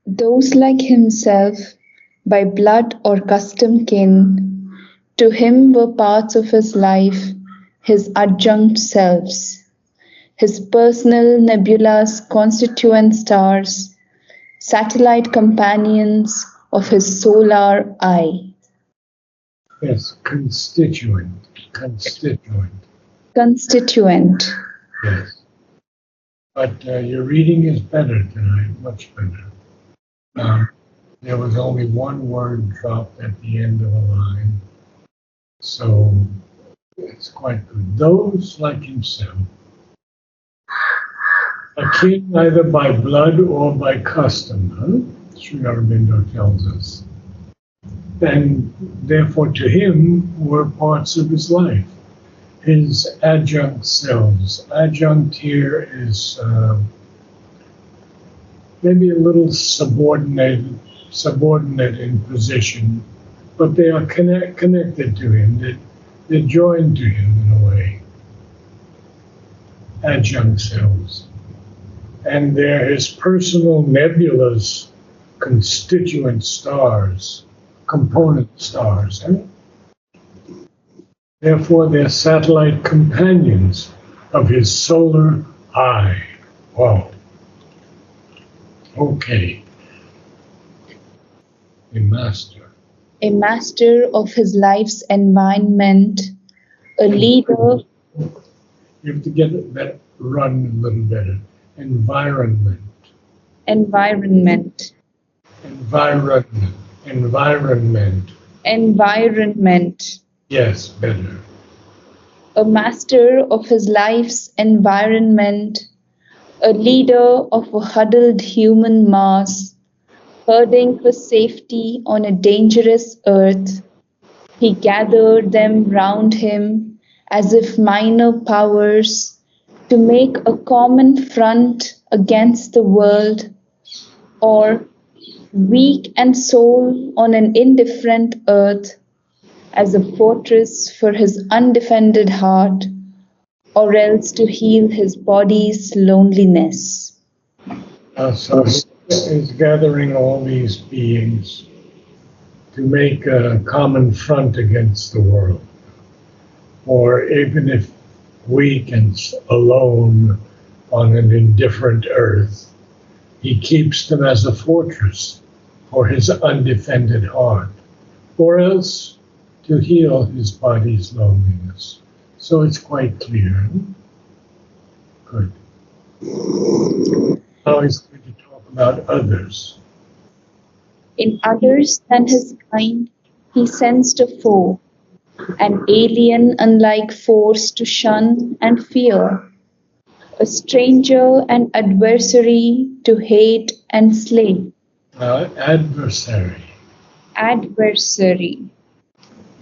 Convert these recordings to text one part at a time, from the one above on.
Those like himself, by blood or custom kin, to him were parts of his life, his adjunct selves, his personal nebulas, constituent stars, satellite companions of his solar eye. Yes, constituent, constituent. Constituent. Yes. But your reading is better tonight, much better. There was only one word dropped at the end of a line, so it's quite good. Those like himself, akin either by blood or by custom, Sri Aurobindo tells us, and therefore to him were parts of his life, his adjunct selves. Adjunct here is maybe a little subordinate in position, but they are connected to him. They're joined to him in a way. Adjunct selves. And they're his personal nebulas, constituent stars, component stars. Therefore, they're satellite companions of his solar eye. Wow. Okay. A master. A master of his life's environment, a leader. You have to get that run a little better. Environment. Environment. Environment. Environment. Environment. Yes, better. A master of his life's environment, a leader of a huddled human mass, herding for safety on a dangerous earth. He gathered them round him as if minor powers to make a common front against the world, or weak and sole on an indifferent earth, as a fortress for his undefended heart, or else to heal his body's loneliness. So he's gathering all these beings to make a common front against the world, or even if weak and alone on an indifferent earth, he keeps them as a fortress for his undefended heart, or else to heal his body's loneliness. So it's quite clear. Good. Now he's going to talk about others. In others than his kind, he sensed a foe, an alien unlike force to shun and fear, a stranger and adversary to hate and slay. Adversary. Adversary.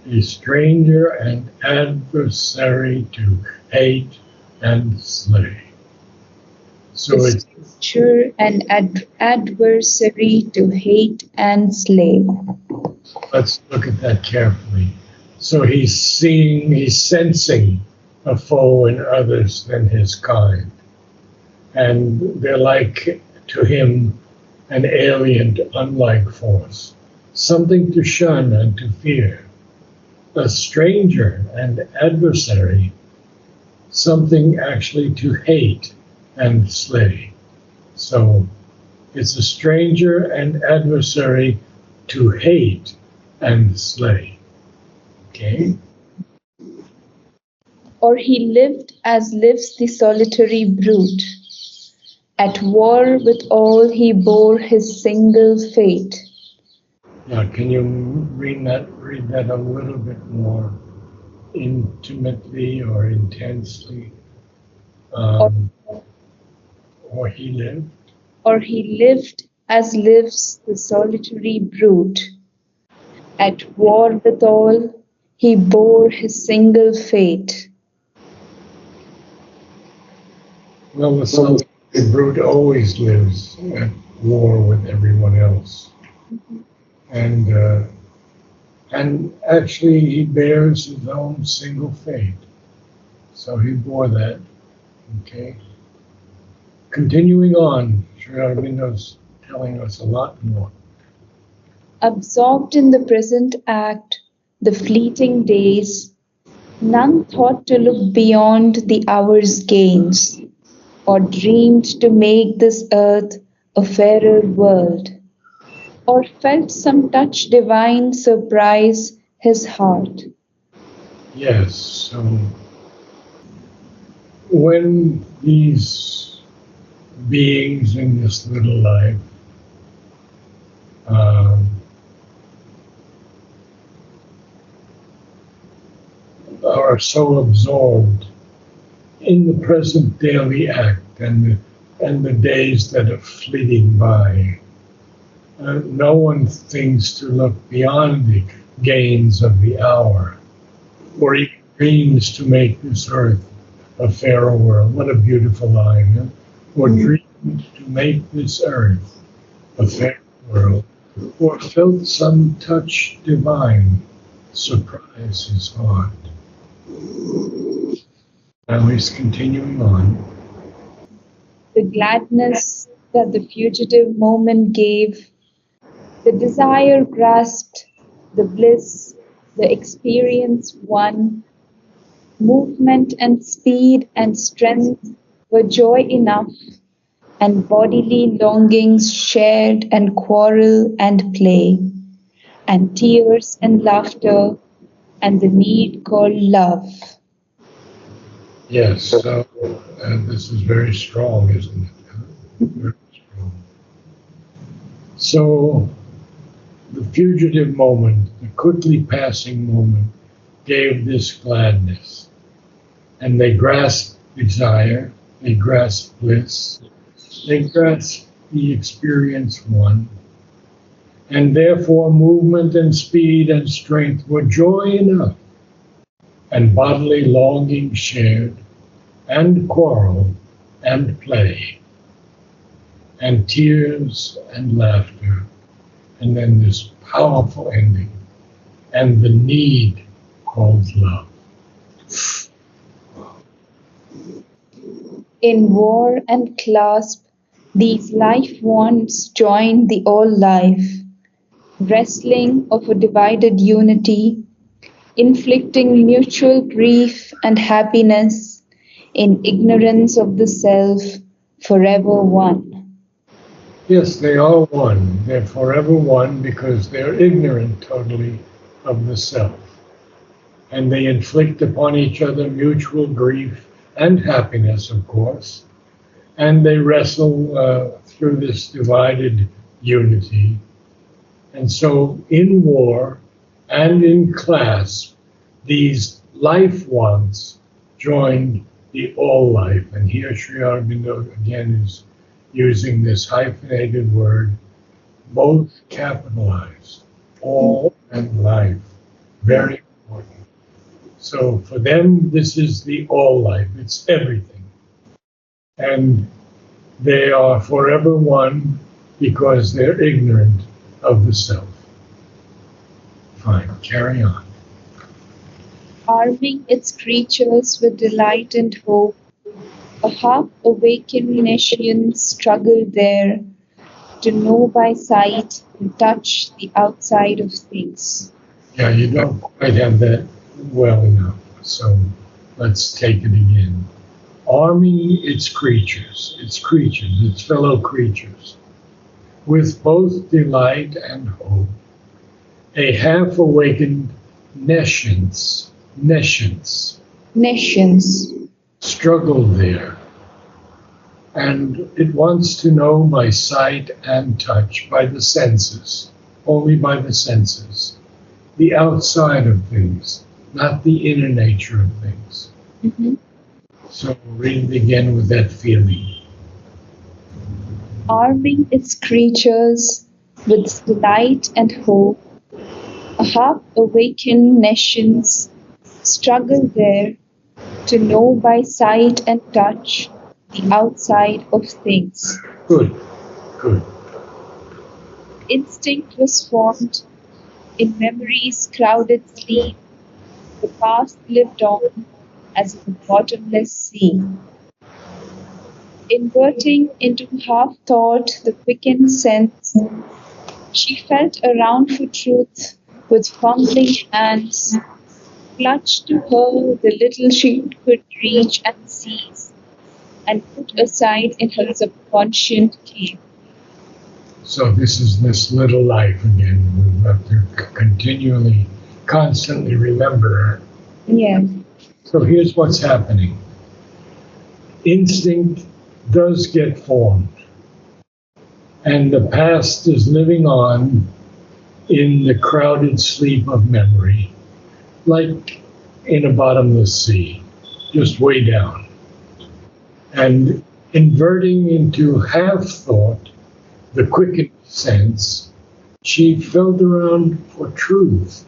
A stranger and adversary to hate and slay. So A it's stranger and adversary to hate and slay. let's look at that carefully. So he's sensing a foe in others than his kind. And they're like to him an alien, unlike force, something to shun and to fear. A stranger and adversary, something actually to hate and slay. So it's a stranger and adversary to hate and slay. Okay? Or he lived as lives the solitary brute. At war with all, he bore his single fate. Now, can you read that a little bit more intimately or intensely? Or he lived. Or he lived as lives the solitary brute. At war with all, he bore his single fate. Well, the solitary brute always lives at war with everyone else. And actually he bears his own single fate. So he bore that. Okay. Continuing on, Sri Aurobindo's telling us a lot more. Absorbed in the present act, the fleeting days, none thought to look beyond the hour's gains, or dreamed to make this earth a fairer world, or felt some touch divine surprise his heart. Yes, so when these beings in this little life um, are so absorbed in the present daily act and the days that are flitting by, no one thinks to look beyond the gains of the hour or even dreams to make this earth a fairer world. What a beautiful line. Huh? Or dreamed to make this earth a fairer world, or felt some touch divine surprise his heart. Now he's continuing on. The gladness that the fugitive moment gave, the desire grasped, the bliss, the experience won, movement and speed and strength were joy enough, and bodily longings shared and quarrel and play, and tears and laughter, and the need called love. Yes, so this is very strong, isn't it? Very strong. So the fugitive moment, the quickly passing moment, gave this gladness. And they grasped desire, they grasped bliss, they grasped the experience won. And therefore, movement and speed and strength were joy enough, and bodily longing shared, and quarrel and play, and tears and laughter, and then this powerful ending, and the need called love. In war and clasp, these life wants join the all life, wrestling of a divided unity, inflicting mutual grief and happiness in ignorance of the self, forever one. Yes, they are one. They're forever one because they're ignorant totally of the self. And they inflict upon each other mutual grief and happiness, of course. And they wrestle through this divided unity. And so, in war and in class, these life ones joined the all life. And here Sri Aurobindo again is using this hyphenated word, both capitalized, all and life. Very important. So for them, this is the all life, it's everything. And they are forever one because they're ignorant of the self. Fine, carry on. Arming its creatures with delight and hope, a half awakened nation struggled there to know by sight and touch the outside of things. Yeah, you don't quite have that well enough, so let's take it again. Arming its fellow creatures, with both delight and hope, a half awakened nescience Nations, struggled there, and it wants to know by sight and touch, by the senses, only by the senses, the outside of things, not the inner nature of things. mhm, So read it again with that feeling. arming its creatures with delight and hope, a half awakened nations struggle there to know by sight and touch the outside of things. Good, good. Instinct was formed in memory's crowded sleep, the past lived on as in a bottomless sea. Inverting into half thought the quickened sense, she felt around for truth with fumbling hands, clutched to her the little she could reach and seize, and put aside in her subconscious cave. So this is this little life again. We have to continually, constantly remember her. Yes. So here's what's happening. Instinct does get formed, and the past is living on in the crowded sleep of memory, like in a bottomless sea, just way down. And inverting into half thought, the quickened sense, she felt around for truth,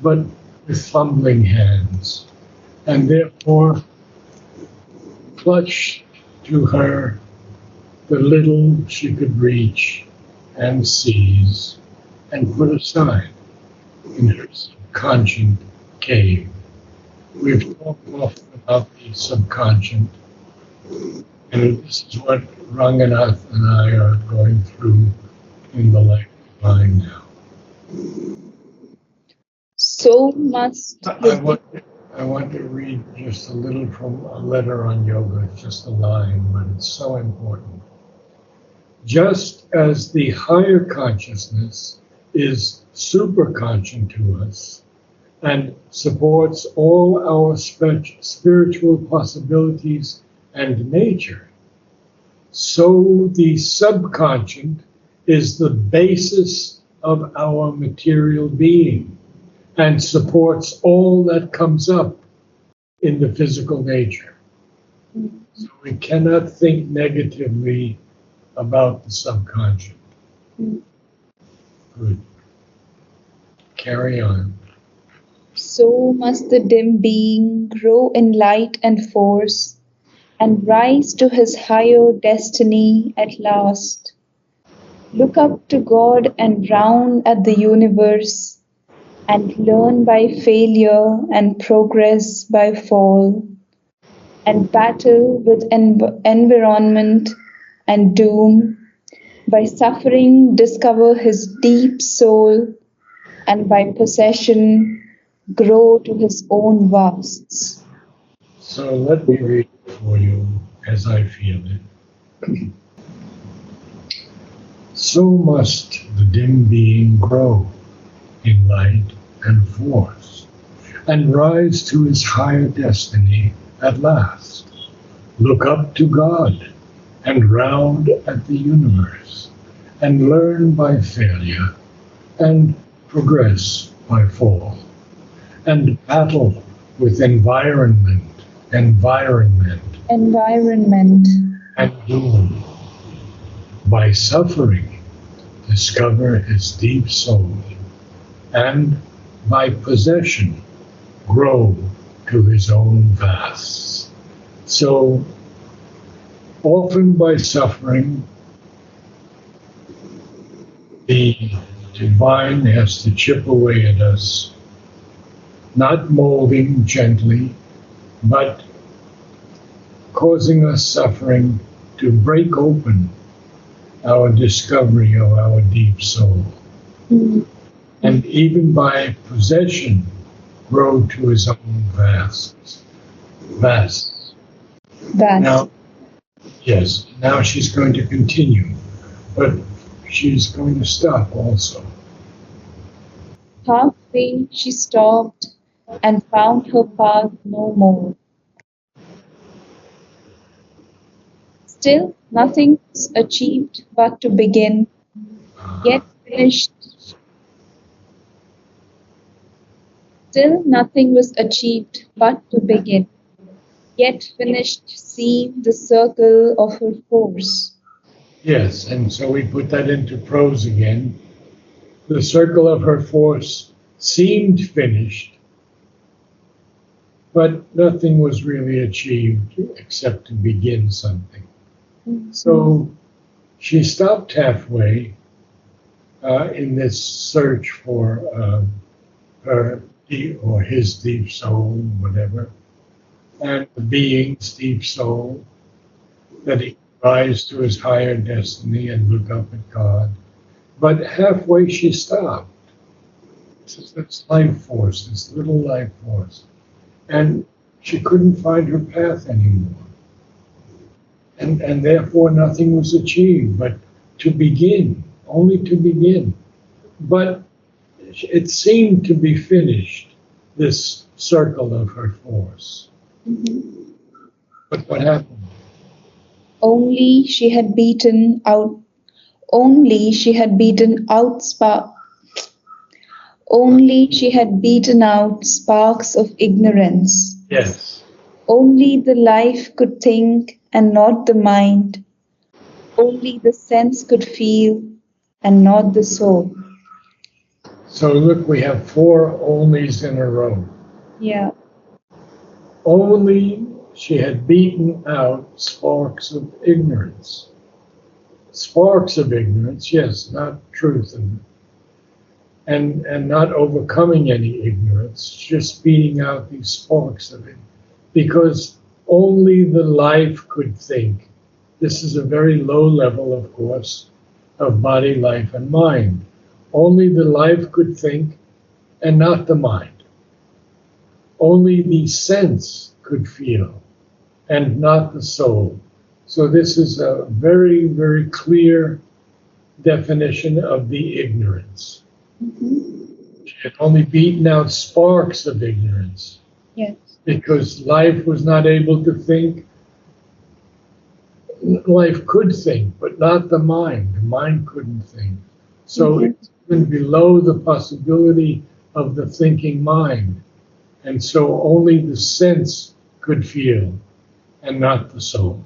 but with fumbling hands, and therefore clutched to her the little she could reach and seize and put aside in her subconscious cave. We've talked often about the subconscious, and this is what Ranganath and I are going through in the life divine now. So must I the want, I want to read just a little from a letter on yoga, just a line, but it's so important. Just as the higher consciousness is superconscious to us and supports all our spiritual possibilities and nature, so the subconscious is the basis of our material being and supports all that comes up in the physical nature. So we cannot think negatively about the subconscious. Good. Carry on. so must the dim being grow in light and force and rise to his higher destiny at last. Look up to God and round at the universe and learn by failure and progress by fall and battle with environment and doom by suffering discover his deep soul and by possession grow to his own vasts. So let me read it for you as I feel it. So must the dim being grow in light and force and rise to his higher destiny at last. Look up to God and round at the universe and learn by failure and progress by fall and battle with environment Environment. and doom. By suffering, discover his deep soul, and by possession, grow to his own vasts. So often by suffering, the divine has to chip away at us, not molding gently, but causing us suffering to break open our discovery of our deep soul. Mm. And even by possession, grow to his own vasts. Vasts. Vast. Now, yes, now she's going to continue, but she's going to stop also. Halfway she stopped and found her path no more. Still nothing was achieved but to begin, yet finished. Still nothing was achieved but to begin, yet finished seemed the circle of her force. Yes, and so we put that into prose again. The circle of her force seemed finished, but nothing was really achieved except to begin something. So she stopped halfway in this search for her or his deep soul, whatever, and the being's deep soul that he rise to his higher destiny and look up at God. But halfway she stopped. This life force, this little life force. And she couldn't find her path anymore. And therefore nothing was achieved but to begin, only to begin. But it seemed to be finished, this circle of her force. Mhm. But what happened? Only she had beaten out. Only she had beaten out spark. Only she had beaten out sparks of ignorance. Yes. Only the life could think and not the mind. Only the sense could feel and not the soul. So look, we have four onlys in a row. Yeah. Only she had beaten out sparks of ignorance. Sparks of ignorance, yes, not truth, and not overcoming any ignorance, just beating out these sparks of it. Because only the life could think. This is a very low level, of course, of body, life, and mind. Only the life could think and not the mind. Only the sense could feel and not the soul. So this is a very, very clear definition of the ignorance. Mhm. She had only beaten out sparks of ignorance Yes. because life was not able to think. Life could think, but not the mind. The mind couldn't think. So Mhm. it's even below the possibility of the thinking mind. And so only the sense could feel and not the soul.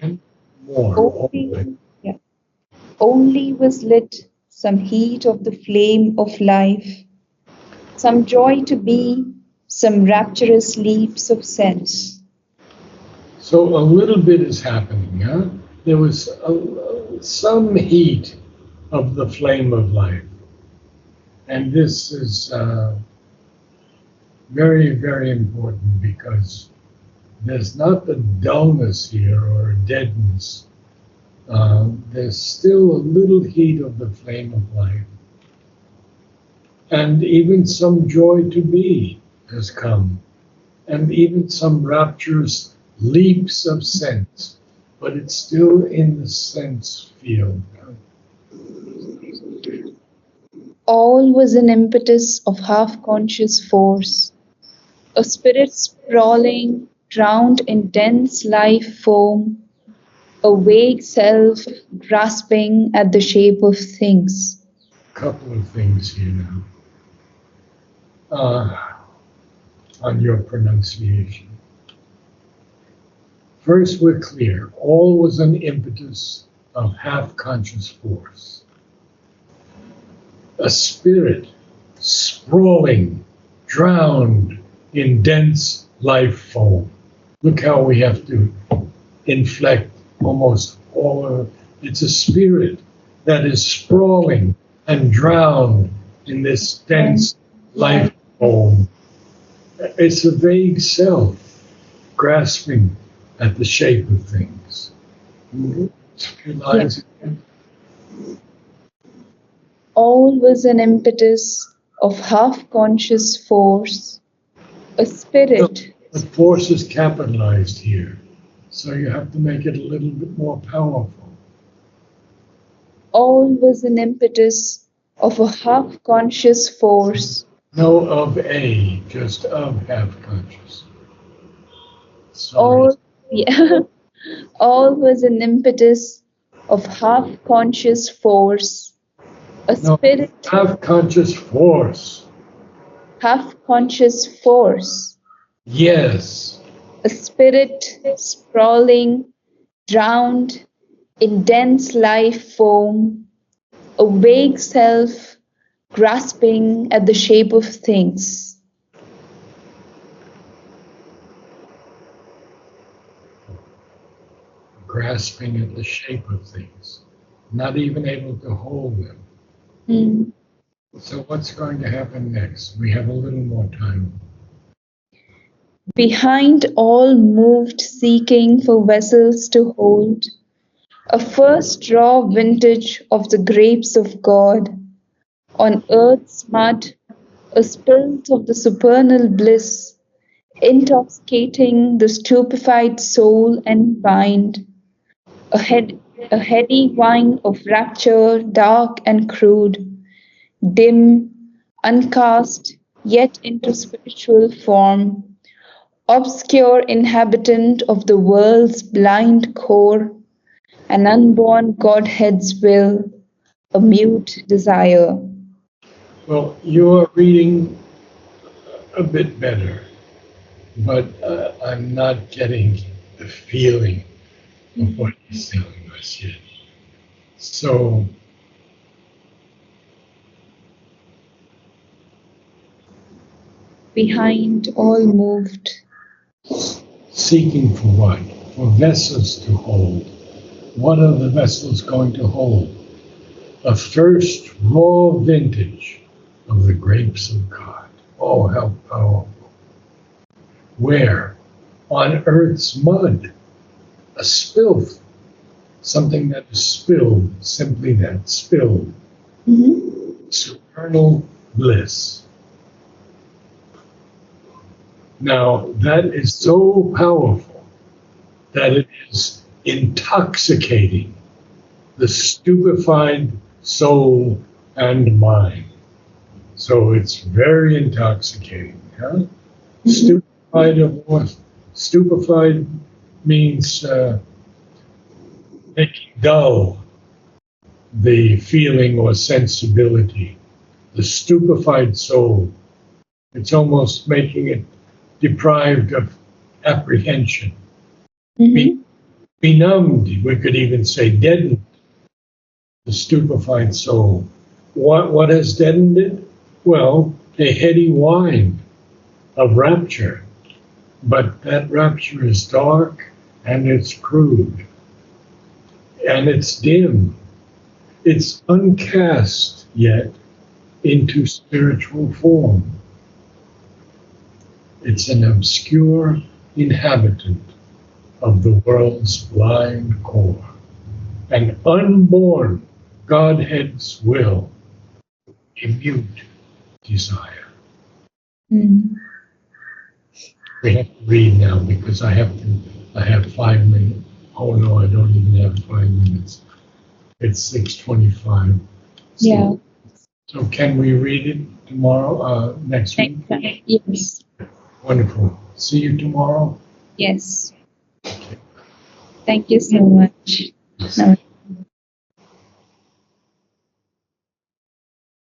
And more, all the way. Only, yeah. Only was lit some heat of the flame of life, some joy to be, some rapturous leaps of sense. So a little bit is happening, huh? There was some heat of the flame of life. And this is very, very important because there's not the dullness here or deadness. There's still a little heat of the flame of life. And even some joy to be has come. And even some rapturous leaps of sense. But it's still in the sense field. All was an impetus of half conscious force, a spirit sprawling, drowned in dense life foam, a vague self grasping at the shape of things. A couple of things here now on your pronunciation. First, we're clear. All was an impetus of half conscious force. A spirit sprawling, drowned in dense life foam. Look how we have to inflect almost all of it. It's a spirit that is sprawling and drowned in this dense life foam. It's a vague self grasping at the shape of things. Yeah. All was an impetus of half conscious force, a spirit. The force is capitalized here, so you have to make it a little bit more powerful. All was an impetus of a half conscious force. No of a, just of half conscious. Sorry. All, yeah, all was an impetus of half conscious force, a No, spirit, half conscious force. half conscious force, Yes. a spirit sprawling, drowned in dense life foam, a vague self grasping at the shape of things. Grasping at the shape of things, not even able to hold them. Hmm. So what's going to happen next? We have a little more time. Behind all moved seeking for vessels to hold, a first raw vintage of the grapes of God, on earth's mud, a spilt of the supernal bliss, intoxicating the stupefied soul and mind, a, head, a heady wine of rapture, dark and crude, dim, uncast, yet into spiritual form, obscure inhabitant of the world's blind core, an unborn Godhead's will, a mute desire. Well, you are reading a bit better, but I'm not getting the feeling of what he's telling us yet. So, Behind all moved. seeking for what? For vessels to hold. What are the vessels going to hold? A first raw vintage of the grapes of God. Oh, how powerful. Where? On earth's mud. A spilth. Something that is spilled, simply that, spilled. Mhm. Supernal bliss. Now, that is so powerful that it is intoxicating the stupefied soul and mind. So it's very intoxicating. Huh? Stupefied of what? Stupefied means making dull the feeling or sensibility. The stupefied soul. It's almost making it deprived of apprehension. Be, Mhm. benumbed, we could even say deadened, the stupefied soul. What has deadened it? Well, a heady wine of rapture. But that rapture is dark and it's crude and it's dim. It's uncast yet into spiritual form. It's an obscure inhabitant of the world's blind core, an unborn Godhead's will, a mute desire. Mm. We have to read now because I have 5 minutes. Oh no, I don't even have 5 minutes. It's 6:25. Yeah. So can we read it tomorrow, next week? Next time. Yes. Wonderful. See you tomorrow. Yes. Thank you so much. Namaste.